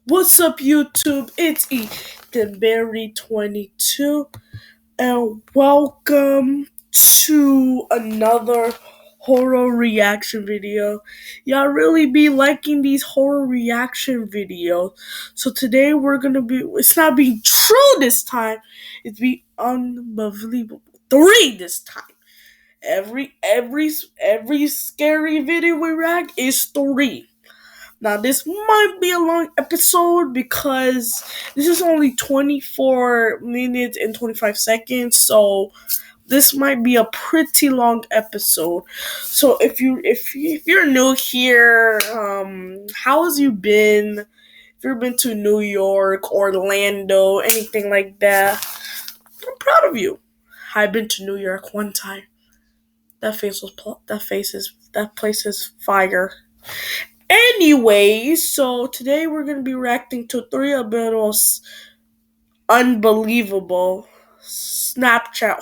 What's up, YouTube? It's Ethanberry22, and welcome to another horror reaction video. Y'all really be liking these horror reaction videos. So today it's not being true this time. It's being unbelievable. 3 this time. Every scary video we react is 3. Now, this might be a long episode because this is only 24 minutes and 25 seconds, so this might be a pretty long episode. So if you're new here, how has you been? If you've been to New York, Orlando, anything like that, I'm proud of you. I've been to New York one time. That place is fire. Anyway, so today we're going to be reacting to 3 of the most unbelievable Snapchat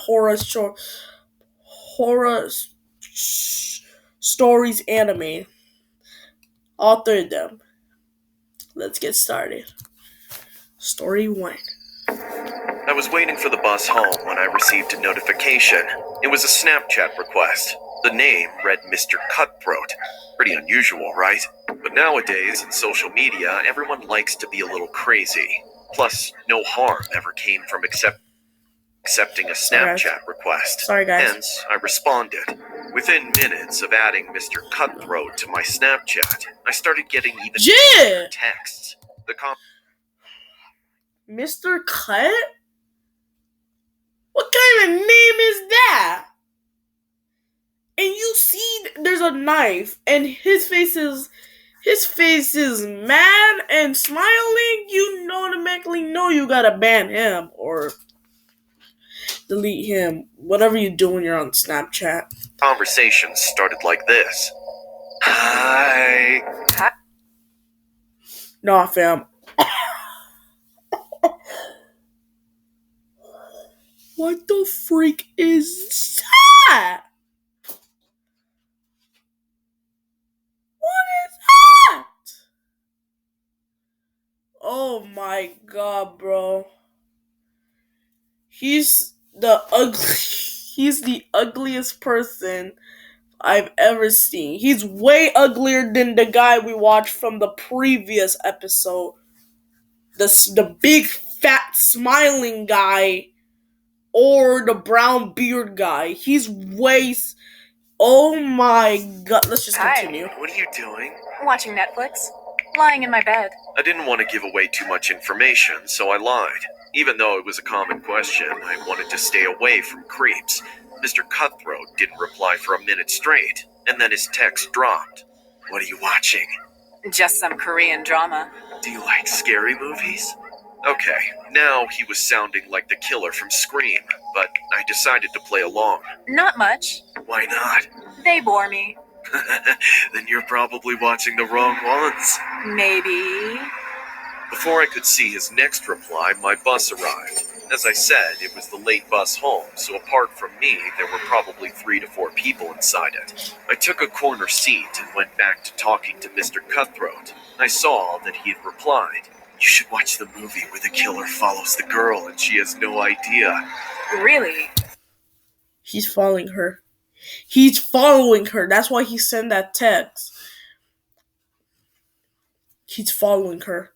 stories anime. All 3 of them. Let's get started. Story 1. I was waiting for the bus home when I received a notification. It was a Snapchat request. The name read Mr. Cutthroat. Pretty unusual, right? But nowadays, in social media, everyone likes to be a little crazy. Plus, no harm ever came from accepting a Snapchat request. Sorry, guys. Hence, I responded. Within minutes of adding Mr. Cutthroat to my Snapchat, I started getting even more texts. Mr. Cut? What kind of name is that? And you see there's a knife and his face is mad and smiling. You automatically know you gotta ban him or delete him. Whatever you do when you're on Snapchat. Conversations started like this. Hi. Nah, fam. What the freak is that? What is that? Oh my god, bro. He's the ugliest person I've ever seen. He's way uglier than the guy we watched from the previous episode. The big fat smiling guy or the brown beard guy. He's way. Oh my god. Let's just continue. What are you doing? Watching Netflix. Lying in my bed. I didn't want to give away too much information, so I lied. Even though it was a common question, I wanted to stay away from creeps. Mr. Cutthroat didn't reply for a minute straight, and then his text dropped. What are you watching? Just some Korean drama. Do you like scary movies? Okay, now he was sounding like the killer from Scream, but I decided to play along. Not much. Why not? They bore me. Then you're probably watching the wrong ones. Maybe. Before I could see his next reply, my bus arrived. As I said, it was the late bus home, so apart from me, there were probably 3 to 4 people inside it. I took a corner seat and went back to talking to Mr. Cutthroat. I saw that he had replied. You should watch the movie where the killer follows the girl and she has no idea. Really? He's following her. He's following her. That's why he sent that text. He's following her.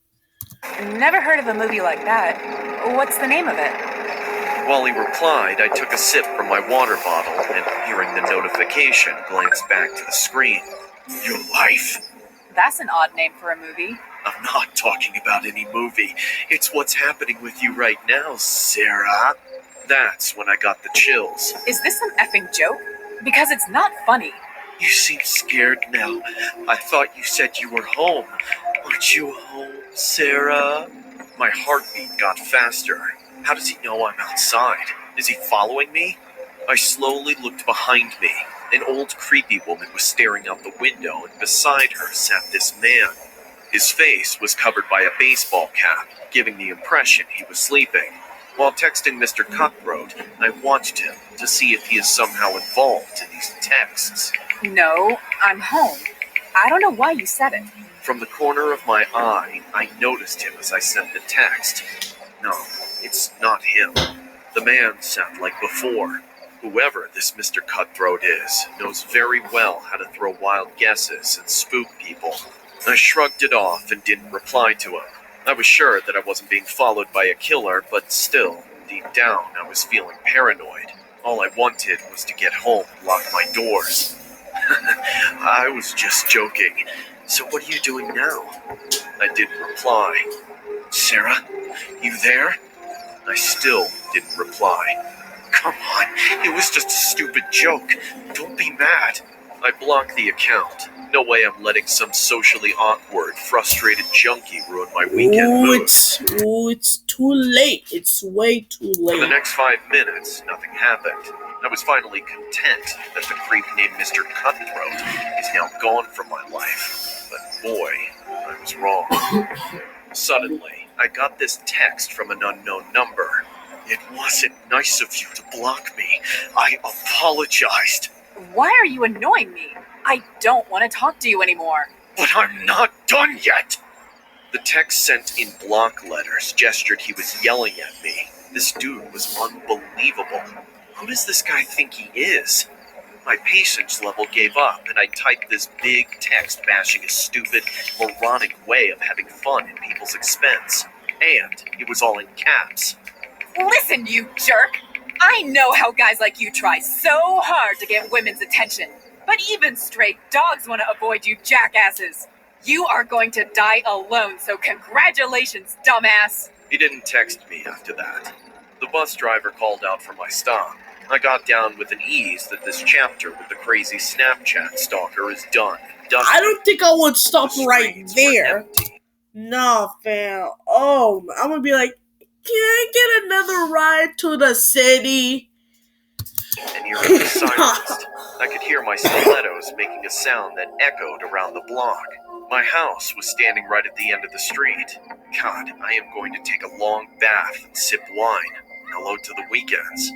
Never heard of a movie like that. What's the name of it? While he replied, I took a sip from my water bottle and, hearing the notification, glanced back to the screen. Your life. That's an odd name for a movie. I'm not talking about any movie. It's what's happening with you right now, Sarah. That's when I got the chills. Is this some effing joke? Because it's not funny. You seem scared now. I thought you said you were home. Aren't you home, Sarah? My heartbeat got faster. How does he know I'm outside? Is he following me? I slowly looked behind me. An old creepy woman was staring out the window, and beside her sat this man. His face was covered by a baseball cap, giving the impression he was sleeping. While texting Mr. Cutthroat, I watched him to see if he is somehow involved in these texts. No, I'm home. I don't know why you said it. From the corner of my eye, I noticed him as I sent the text. No, it's not him. The man sounded like before. Whoever this Mr. Cutthroat is knows very well how to throw wild guesses and spook people. I shrugged it off and didn't reply to him. I was sure that I wasn't being followed by a killer, but still, deep down, I was feeling paranoid. All I wanted was to get home and lock my doors. I was just joking. So what are you doing now? I didn't reply. Sarah, you there? I still didn't reply. Come on, it was just a stupid joke. Don't be mad. I blocked the account. No way I'm letting some socially awkward, frustrated junkie ruin my weekend mood. It's too late. It's way too For the late. next 5 minutes, nothing happened. I was finally content that the creep named Mr. Cutthroat is now gone from my life. But boy, I was wrong. Suddenly, I got this text from an unknown number. It wasn't nice of you to block me. I apologized. Why are you annoying me? I don't want to talk to you anymore. But I'm not done yet! The text sent in block letters gestured he was yelling at me. This dude was unbelievable. Who does this guy think he is? My patience level gave up, and I typed this big text bashing his stupid, moronic way of having fun at people's expense. And it was all in caps. Listen, you jerk! I know how guys like you try so hard to get women's attention. But even stray dogs want to avoid you jackasses. You are going to die alone, so congratulations, dumbass! He didn't text me after that. The bus driver called out for my stop. I got down with an ease that this chapter with the crazy Snapchat stalker is done. I don't think I would stop The right streets were there. empty. Nah, fam. Oh, I'm gonna be like, can I get another ride to the city? And eerily silenced. I could hear my stilettos making a sound that echoed around the block. My house was standing right at the end of the street. God, I am going to take a long bath and sip wine. Hello to the weekends.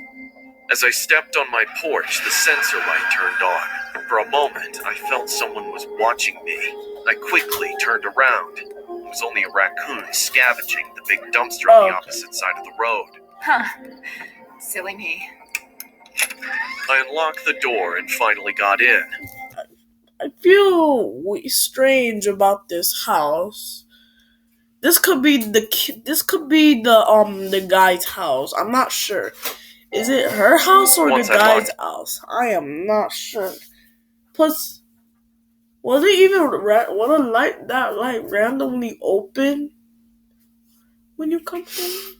As I stepped on my porch, the sensor light turned on. For a moment, I felt someone was watching me. I quickly turned around. It was only a raccoon scavenging the big dumpster on the Okay. opposite side of the road. Huh. Silly me. I unlocked the door and finally got in. I feel strange about this house. This could be the guy's house. I'm not sure. Is it her house or Once the I guy's locked- house? I am not sure. Plus, was it even that light randomly open when you come home?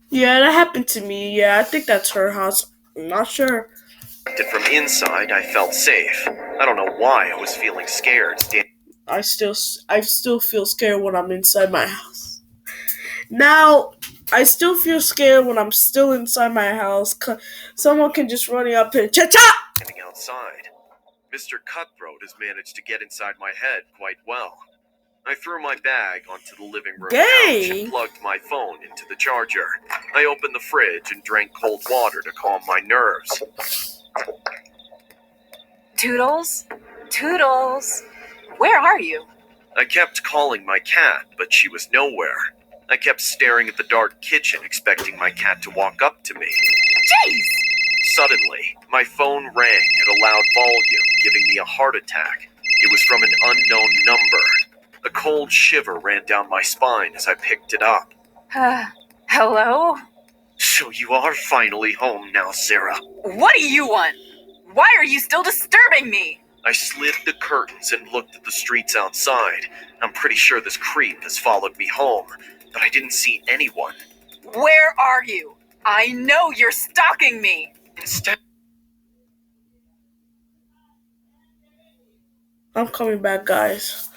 Yeah, that happened to me. Yeah, I think that's her house. I'm not sure. From inside, I felt safe. I don't know why I was feeling scared. I still feel scared when I'm inside my house. Now, I still feel scared when I'm still inside my house. Someone can just run up and cha-cha! Standing outside. Mr. Cutthroat has managed to get inside my head quite well. I threw my bag onto the living room couch Dang. and plugged my phone into the charger. I opened the fridge and drank cold water to calm my nerves. Toodles? Toodles? Where are you? I kept calling my cat, but she was nowhere. I kept staring at the dark kitchen, expecting my cat to walk up to me. Jeez! Suddenly, my phone rang at a loud volume, giving me a heart attack. It was from an unknown number. A cold shiver ran down my spine as I picked it up. Hello? So you are finally home now, Sarah. What do you want? Why are you still disturbing me? I slid the curtains and looked at the streets outside. I'm pretty sure this creep has followed me home, but I didn't see anyone. Where are you? I know you're stalking me. Instead, I'm coming back, guys.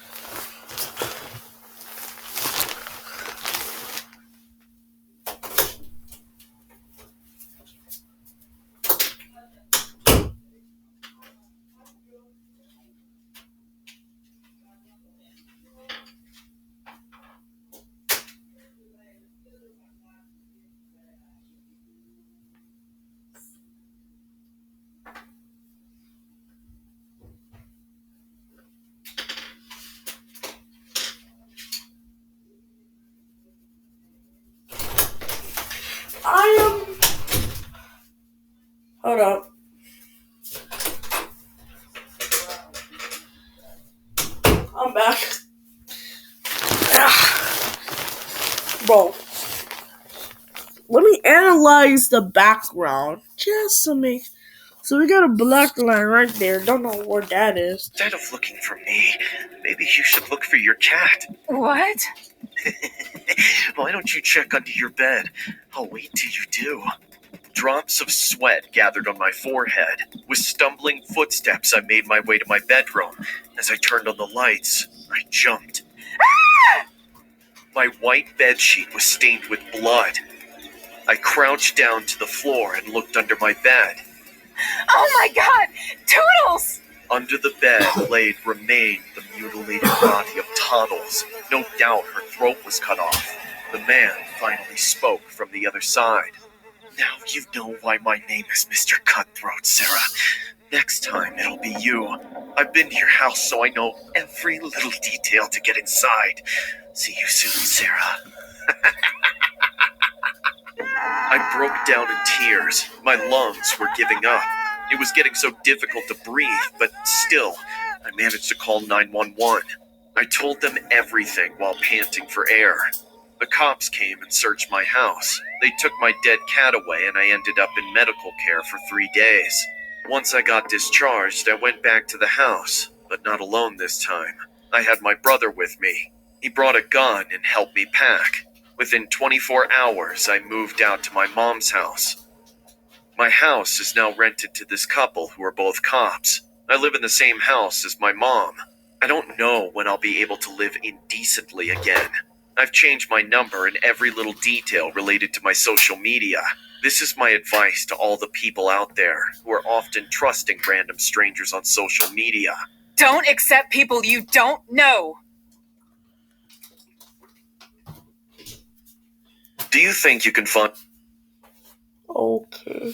Hold up. I'm back. Bro, let me analyze the background just to make. So we got a black line right there. Don't know where that is. Instead of looking for me, maybe you should look for your cat. What? Why don't you check under your bed? I'll wait till you do. Drops of sweat gathered on my forehead. With stumbling footsteps, I made my way to my bedroom. As I turned on the lights, I jumped. My white bedsheet was stained with blood. I crouched down to the floor and looked under my bed. Oh my god! Toodles! Under the bed remained the mutilated body of Toddles. No doubt her throat was cut off. The man finally spoke from the other side. Now you know why my name is Mr. Cutthroat, Sarah. Next time it'll be you. I've been to your house, so I know every little detail to get inside. See you soon, Sarah. I broke down in tears. My lungs were giving up. It was getting so difficult to breathe, but still, I managed to call 911. I told them everything while panting for air. The cops came and searched my house. They took my dead cat away, and I ended up in medical care for 3 days. Once I got discharged, I went back to the house, but not alone this time. I had my brother with me. He brought a gun and helped me pack. Within 24 hours, I moved out to my mom's house. My house is now rented to this couple who are both cops. I live in the same house as my mom. I don't know when I'll be able to live indecently again. I've changed my number and every little detail related to my social media. This is my advice to all the people out there who are often trusting random strangers on social media. Don't accept people you don't know! Do you think you can find... Okay.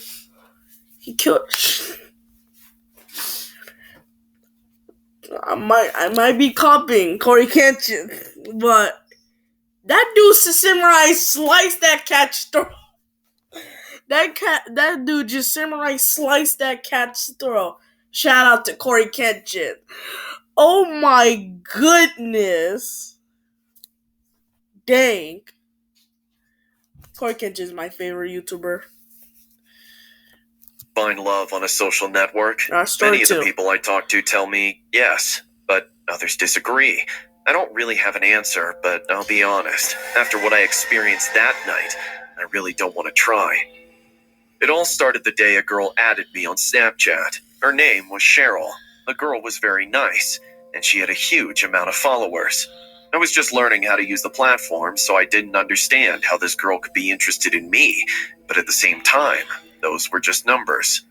He killed. I might be copying Corey Kenshin, but that dude samurai sliced that cat's throat. That dude just samurai sliced that cat's throat. Shout out to Corey Kenshin. Oh my goodness. Dang. Corey Kenshin is my favorite YouTuber. Find love on a social network? Many of the people I talk to tell me yes, but others disagree. I don't really have an answer, but I'll be honest. After what I experienced that night, I really don't want to try. It all started the day a girl added me on Snapchat. Her name was Cheryl. The girl was very nice, and she had a huge amount of followers. I was just learning how to use the platform, so I didn't understand how this girl could be interested in me, but at the same time, those were just numbers.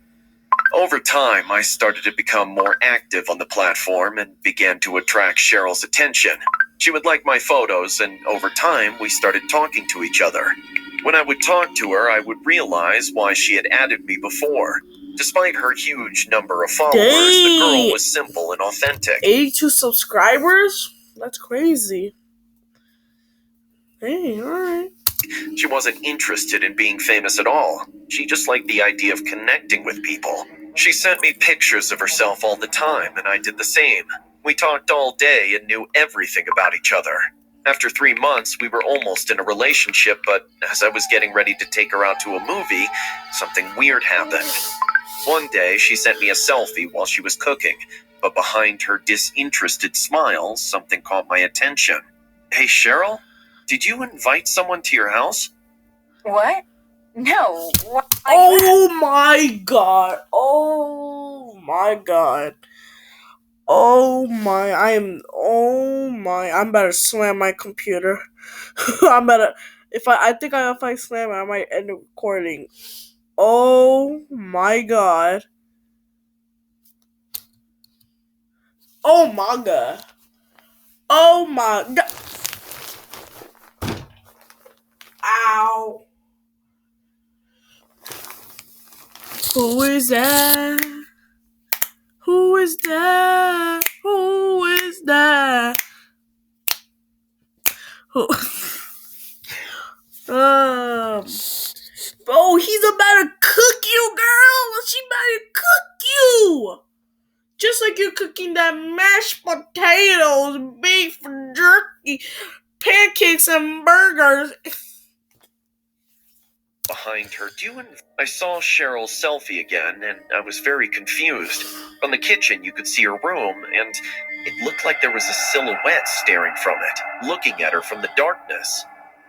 Over time, I started to become more active on the platform and began to attract Cheryl's attention. She would like my photos, and over time, we started talking to each other. When I would talk to her, I would realize why she had added me before. Despite her huge number of followers, the girl was simple and authentic. 82 subscribers? That's crazy. Hey, alright. She wasn't interested in being famous at all. She just liked the idea of connecting with people. She sent me pictures of herself all the time, and I did the same. We talked all day and knew everything about each other. After 3 months, we were almost in a relationship, but as I was getting ready to take her out to a movie, something weird happened. One day, she sent me a selfie while she was cooking, but behind her disinterested smile, something caught my attention. Hey, Cheryl? Did you invite someone to your house? What? No. What? Oh my god. Oh my god. I'm about to slam my computer. If I slam it, I might end the recording. Oh my god. Oh my god. Oh my god. Ow. Who is that? Who is that? Who is that? Who? Oh, he's about to cook you, girl. She like you're cooking that mashed potatoes, beef jerky, pancakes, and burgers. Behind her. I saw Cheryl's selfie again, and I was very confused. From the kitchen, you could see her room, and it looked like there was a silhouette staring from it, looking at her from the darkness.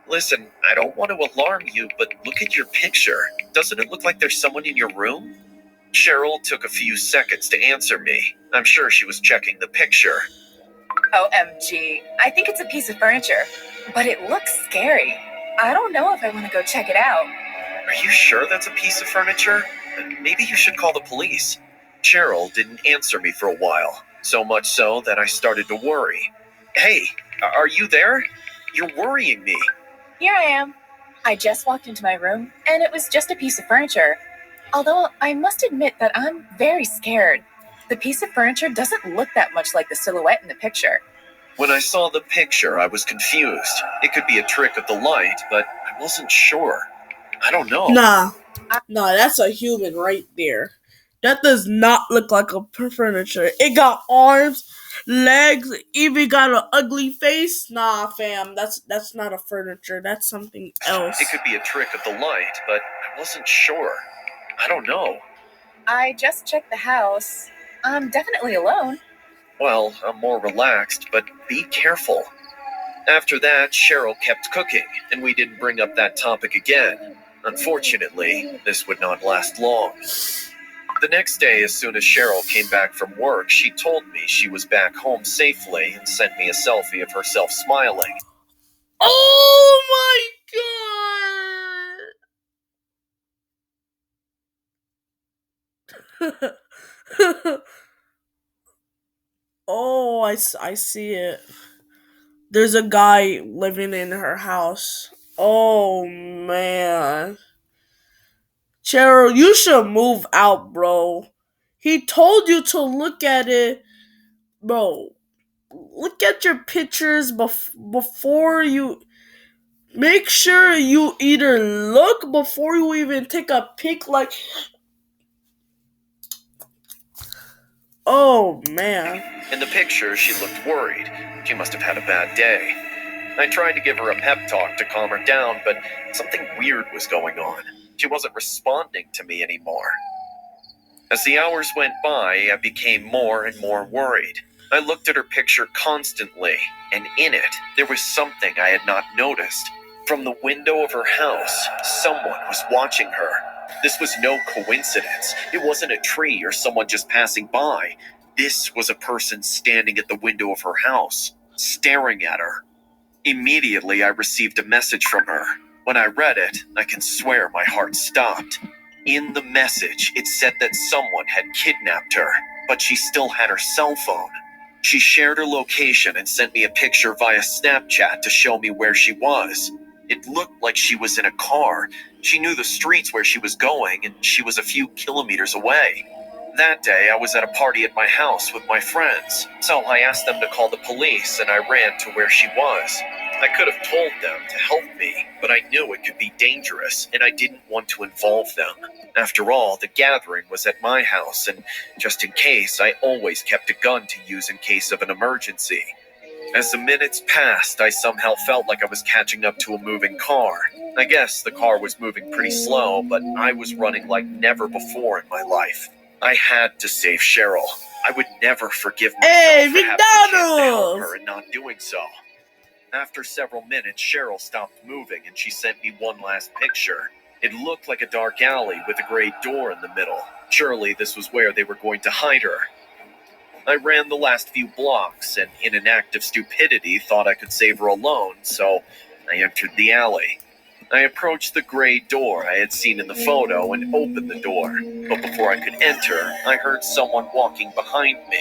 Listen, I don't want to alarm you, but look at your picture. Doesn't it look like there's someone in your room? Cheryl took a few seconds to answer me. I'm sure she was checking the picture. OMG. I think it's a piece of furniture, but it looks scary. I don't know if I want to go check it out. Are you sure that's a piece of furniture? Maybe you should call the police. Cheryl didn't answer me for a while, so much so that I started to worry. Hey, are you there? You're worrying me. Here I am. I just walked into my room, and it was just a piece of furniture. Although I must admit that I'm very scared. The piece of furniture doesn't look that much like the silhouette in the picture. When I saw the picture, I was confused. It could be a trick of the light, but I wasn't sure. I don't know. Nah, that's a human right there. That does not look like a furniture. It got arms, legs, even got an ugly face. Nah, fam, that's not a furniture. That's something else. It could be a trick of the light, but I wasn't sure. I don't know. I just checked the house. I'm definitely alone. Well, I'm more relaxed, but be careful. After that, Cheryl kept cooking, and we didn't bring up that topic again. Unfortunately, this would not last long. The next day, as soon as Cheryl came back from work, she told me she was back home safely and sent me a selfie of herself smiling. Oh my god! Oh, I see it. There's a guy living in her house. Oh man. Cheryl, you should move out, bro. He told you to look at it. Bro, look at your pictures before you. Make sure you either look before you even take a pic. Like, oh man. In the picture, she looked worried. She must have had a bad day. I tried to give her a pep talk to calm her down, but something weird was going on. She wasn't responding to me anymore. As the hours went by, I became more and more worried. I looked at her picture constantly, and in it, there was something I had not noticed. From the window of her house, someone was watching her. This was no coincidence. It wasn't a tree or someone just passing by. This was a person standing at the window of her house, staring at her. Immediately, I received a message from her. When I read it, I can swear my heart stopped. In the message, it said that someone had kidnapped her, but she still had her cell phone. She shared her location and sent me a picture via Snapchat to show me where she was. It looked like she was in a car. She knew the streets where she was going, and she was a few kilometers away. That day, I was at a party at my house with my friends, so I asked them to call the police, and I ran to where she was. I could have told them to help me, but I knew it could be dangerous, and I didn't want to involve them. After all, the gathering was at my house, and just in case, I always kept a gun to use in case of an emergency. As the minutes passed, I somehow felt like I was catching up to a moving car. I guess the car was moving pretty slow, but I was running like never before in my life. I had to save Cheryl. I would never forgive myself for having the chance to help her and not doing so. After several minutes, Cheryl stopped moving and she sent me one last picture. It looked like a dark alley with a gray door in the middle. Surely this was where they were going to hide her. I ran the last few blocks and, in an act of stupidity, thought I could save her alone, so I entered the alley. I approached the gray door I had seen in the photo and opened the door. But before I could enter, I heard someone walking behind me.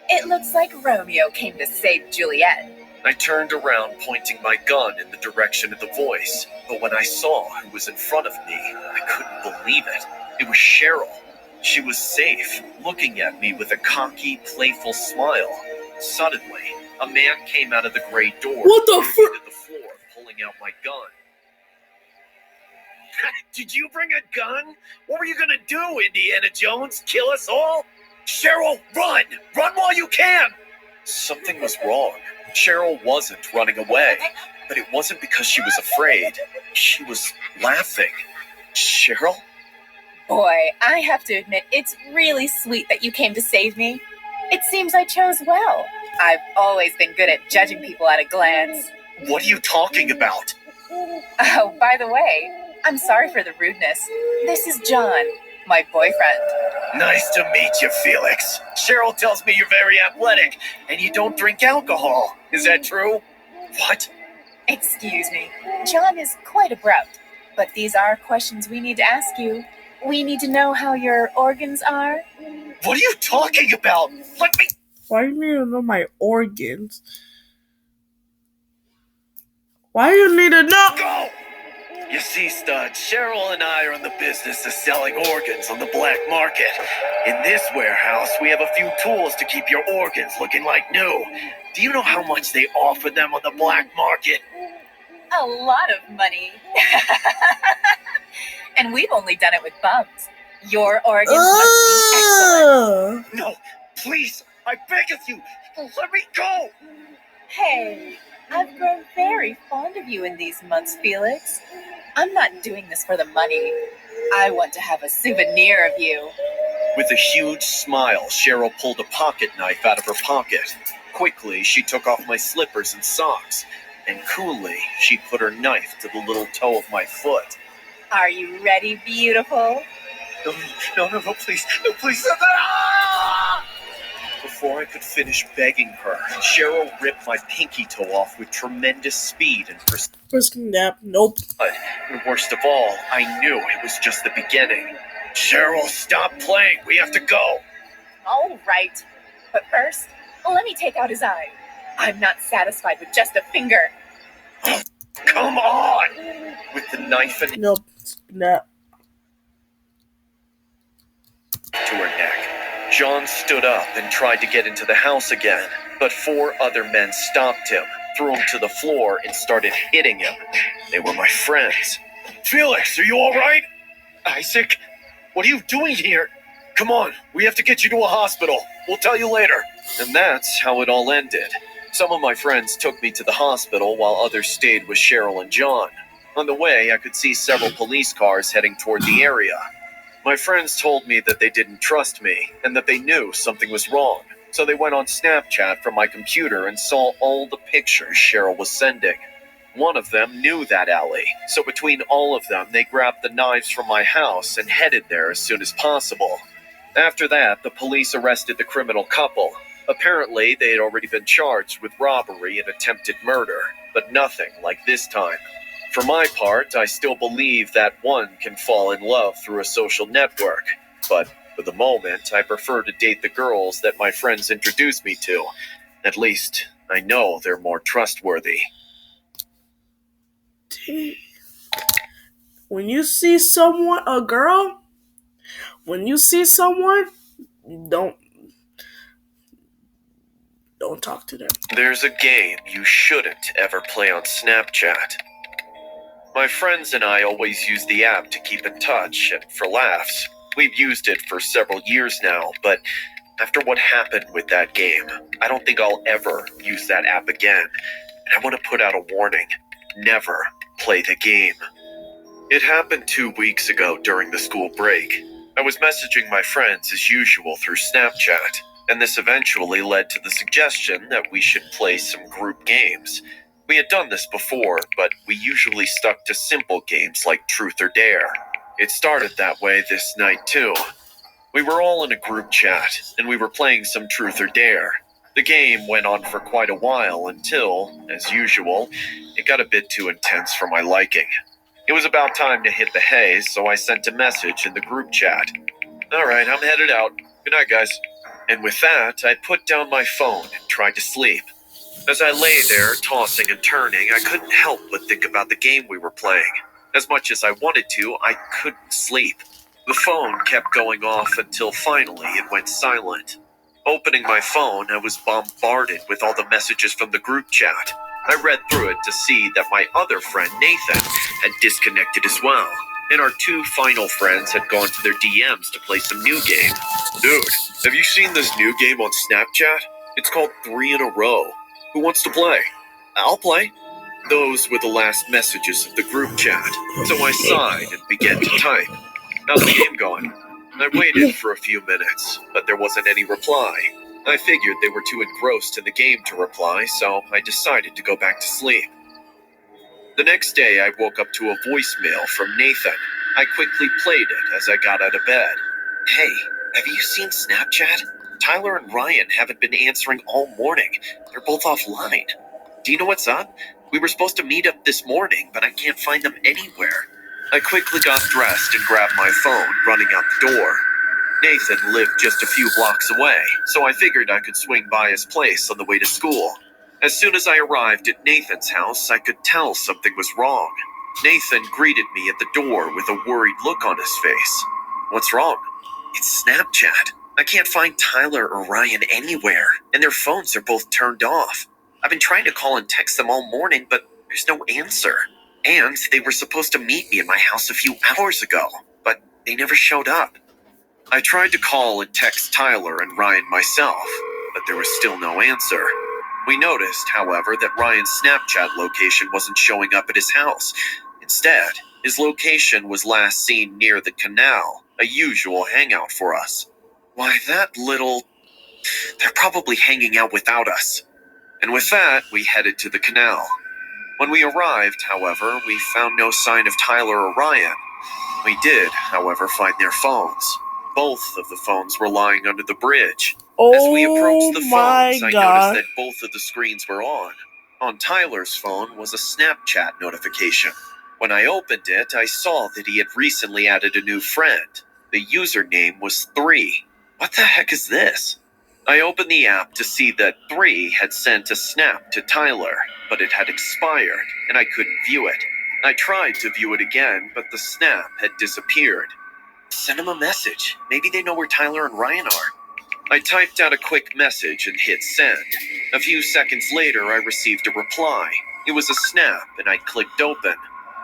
It looks like Romeo came to save Juliet. I turned around, pointing my gun in the direction of the voice. But when I saw who was in front of me, I couldn't believe it. It was Cheryl. She was safe, looking at me with a cocky, playful smile. Suddenly, a man came out of the gray door What the to the floor, pulling out my gun. Did you bring a gun? What were you gonna do, Indiana Jones? Kill us all? Cheryl, run! Run while you can! Something was wrong. Cheryl wasn't running away. But it wasn't because she was afraid. She was laughing. Cheryl? Boy, I have to admit, it's really sweet that you came to save me. It seems I chose well. I've always been good at judging people at a glance. What are you talking about? Oh, by the way, I'm sorry for the rudeness. This is John, my boyfriend. Nice to meet you, Felix. Cheryl tells me you're very athletic and you don't drink alcohol. Is that true? What? Excuse me. John is quite abrupt, but these are questions we need to ask you. We need to know how your organs are. What are you talking about? Let me... Why do you need to know my organs? Why do you need to know? Go! You see, Stud, Cheryl and I are in the business of selling organs on the black market. In this warehouse, we have a few tools to keep your organs looking like new. Do you know how much they offer them on the black market? A lot of money. And we've only done it with bums. Your organs must be excellent. No, please, I beg of you, let me go! Hey, I've grown very fond of you in these months, Felix. I'm not doing this for the money. I want to have a souvenir of you. With a huge smile, Cheryl pulled a pocket knife out of her pocket. Quickly, she took off my slippers and socks, and coolly, she put her knife to the little toe of my foot. Are you ready, beautiful? No, please, no, please. Ah! Before I could finish begging her, Cheryl ripped my pinky toe off with tremendous speed and Pressing that. Nope. And worst of all, I knew it was just the beginning. Cheryl, stop playing. We have to go. All right. But first, let me take out his eye. I'm not satisfied with just a finger. Oh, come on! With the knife and Nope. Snap. to her neck, John stood up and tried to get into the house again, but 4 other men stopped him, threw him to the floor, and started hitting him. They were my friends. Felix, are you all right? Isaac, what are you doing here? Come on, we have to get you to a hospital. We'll tell you later. And that's how it all ended. Some of my friends took me to the hospital while others stayed with Cheryl and John. On the way, I could see several police cars heading toward the area. My friends told me that they didn't trust me and that they knew something was wrong. So they went on Snapchat from my computer and saw all the pictures Cheryl was sending. One of them knew that alley, so between all of them, they grabbed the knives from my house and headed there as soon as possible. After that, the police arrested the criminal couple. Apparently, they had already been charged with robbery and attempted murder, but nothing like this time. For my part, I still believe that one can fall in love through a social network, but for the moment, I prefer to date the girls that my friends introduced me to. At least, I know they're more trustworthy. When you see someone, a girl, when you see someone, don't talk to them. There's a game you shouldn't ever play on Snapchat. My friends and I always use the app to keep in touch and for laughs. We've used it for several years now, but after what happened with that game, I don't think I'll ever use that app again. And I want to put out a warning. Never play the game. It happened 2 weeks ago during the school break. I was messaging my friends as usual through Snapchat, and this eventually led to the suggestion that we should play some group games. We had done this before, but we usually stuck to simple games like Truth or Dare. It started that way this night too. We were all in a group chat, and we were playing some Truth or Dare. The game went on for quite a while until, as usual, it got a bit too intense for my liking. It was about time to hit the hay, so I sent a message in the group chat. Alright, I'm headed out. Good night, guys. And with that, I put down my phone and tried to sleep. As I lay there, tossing and turning, I couldn't help but think about the game we were playing. As much as I wanted to, I couldn't sleep. The phone kept going off until finally it went silent. Opening my phone, I was bombarded with all the messages from the group chat. I read through it to see that my other friend, Nathan, had disconnected as well. and our two final friends had gone to their DMs to play some new game. Dude, have you seen this new game on Snapchat? It's called 3 in a Row. Who wants to play? I'll play. Those were the last messages of the group chat, so I sighed and began to type. How's the game going? I waited for a few minutes, but there wasn't any reply. I figured they were too engrossed in the game to reply, so I decided to go back to sleep. The next day, I woke up to a voicemail from Nathan. I quickly played it as I got out of bed. Hey, have you seen Snapchat? Tyler and Ryan haven't been answering all morning. They're both offline. Do you know what's up? We were supposed to meet up this morning, but I can't find them anywhere. I quickly got dressed and grabbed my phone, running out the door. Nathan lived just a few blocks away, so I figured I could swing by his place on the way to school. As soon as I arrived at Nathan's house, I could tell something was wrong. Nathan greeted me at the door with a worried look on his face. What's wrong? It's Snapchat. I can't find Tyler or Ryan anywhere, and their phones are both turned off. I've been trying to call and text them all morning, but there's no answer. And they were supposed to meet me at my house a few hours ago, but they never showed up. I tried to call and text Tyler and Ryan myself, but there was still no answer. We noticed, however, that Ryan's Snapchat location wasn't showing up at his house. Instead, his location was last seen near the canal, a usual hangout for us. Why, they're probably hanging out without us. And with that, we headed to the canal. When we arrived, however, we found no sign of Tyler or Ryan. We did, however, find their phones. Both of the phones were lying under the bridge. As we approached the phones, I noticed that both of the screens were on. On Tyler's phone was a Snapchat notification. When I opened it, I saw that he had recently added a new friend. The username was 3. What the heck is this? I opened the app to see that 3 had sent a snap to Tyler, but it had expired, and I couldn't view it. I tried to view it again, but the snap had disappeared. Send them a message. Maybe they know where Tyler and Ryan are. I typed out a quick message and hit send. A few seconds later, I received a reply. It was a snap, and I clicked open.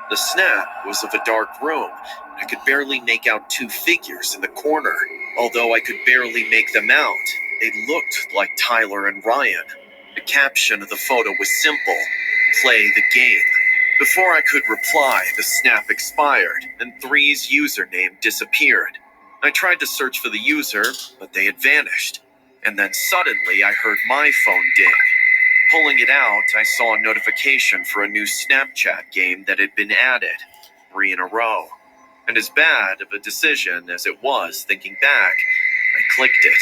The snap was of a dark room. I could barely make out 2 figures in the corner. Although I could barely make them out, they looked like Tyler and Ryan. The caption of the photo was simple: play the game. Before I could reply, the snap expired, and 3's username disappeared. I tried to search for the user, but they had vanished. And then suddenly I heard my phone ding. Pulling it out, I saw a notification for a new Snapchat game that had been added, 3 in a row. And as bad of a decision as it was thinking back, I clicked it.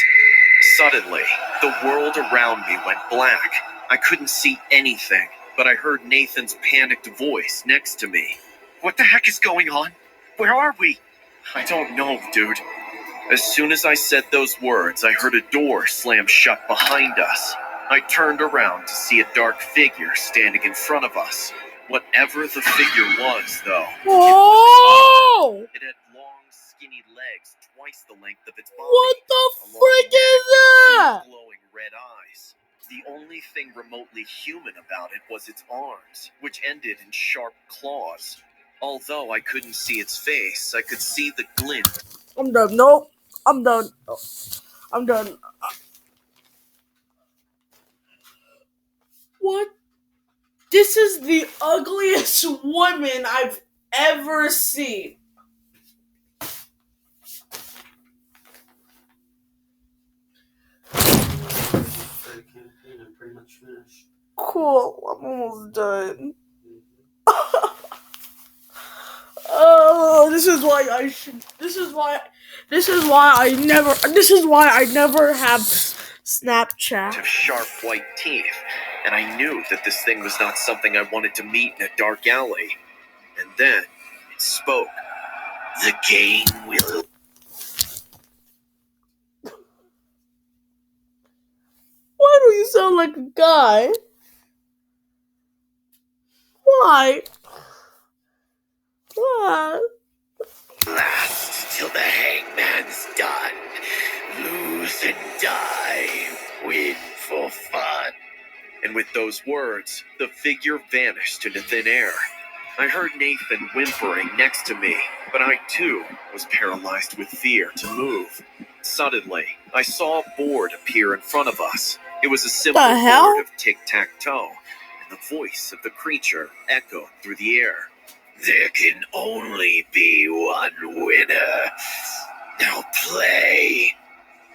Suddenly, the world around me went black. I couldn't see anything, but I heard Nathan's panicked voice next to me. What the heck is going on? Where are we? I don't know, dude. As soon as I said those words, I heard a door slam shut behind us. I turned around to see a dark figure standing in front of us. Whatever the figure was, though, it had long, skinny legs twice the length of its body. What the frick is that? Glowing red eyes. The only thing remotely human about it was its arms, which ended in sharp claws. Although I couldn't see its face, I could see the glint. I'm done. Nope. I'm done. I'm done. What? This is the ugliest woman I've ever seen. I'm pretty much finished. Cool. I'm almost done. Oh, this is why I should. This is why I never have Snapchat. Of sharp white teeth, and I knew that this thing was not something I wanted to meet in a dark alley. And then it spoke. The game will. Why do you sound like a guy? Why? Why? Last till the hangman's done. Lose and die. Win for fun. And with those words, the figure vanished into thin air. I heard Nathan whimpering next to me, but I too was paralyzed with fear to move. Suddenly, I saw a board appear in front of us. It was a simple The board hell? of tic-tac-toe, and the voice of the creature echoed through the air. There can only be one winner. Now play.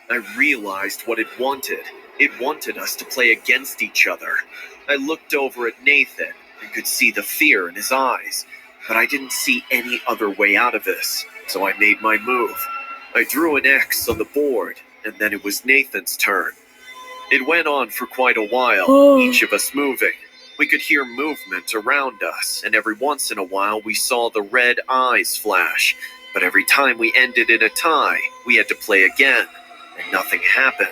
I realized what it wanted. It wanted us to play against each other. I looked over at Nathan and could see the fear in his eyes, but I didn't see any other way out of this, so I made my move. I drew an X on the board, and then it was Nathan's turn. It went on for quite a while, each of us moving. We could hear movement around us, and every once in a while we saw the red eyes flash. But every time we ended in a tie, we had to play again, and nothing happened.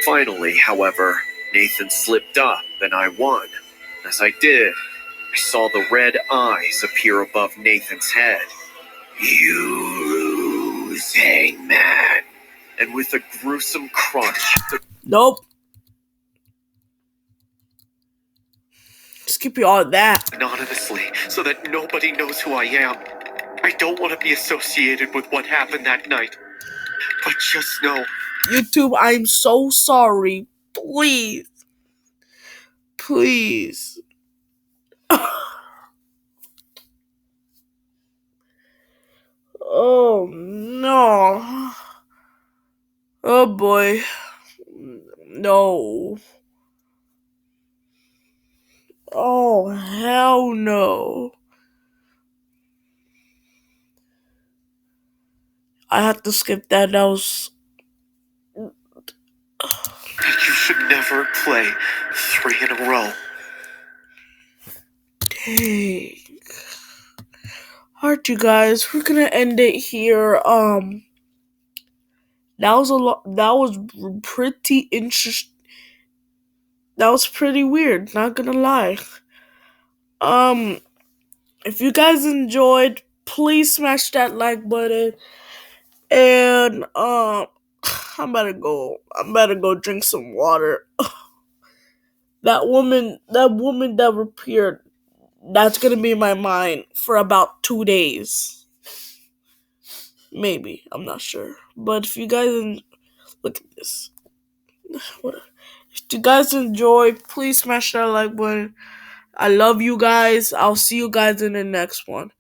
Finally, however, Nathan slipped up and I won. As I did, I saw the red eyes appear above Nathan's head. You lose, Hangman. And with a gruesome crunch, the Nope. Skip all that. anonymously so that nobody knows who I am. I don't want to be associated with what happened that night. But just know, YouTube, I'm so sorry. Please. Please. Oh no. Oh boy. No. Oh hell no. I had to skip that. That was. you should never play 3 in a row. Dang. Alright, you guys, we're gonna end it here. That was a lot. That was pretty interesting. That was pretty weird. Not gonna lie. Um, if you guys enjoyed, please smash that like button. And I'm about to go drink some water. That woman that appeared, that's gonna be in my mind for about 2 days. Maybe, I'm not sure. But if you guys look at this. If you guys enjoy, please smash that like button. I love you guys. I'll see you guys in the next one.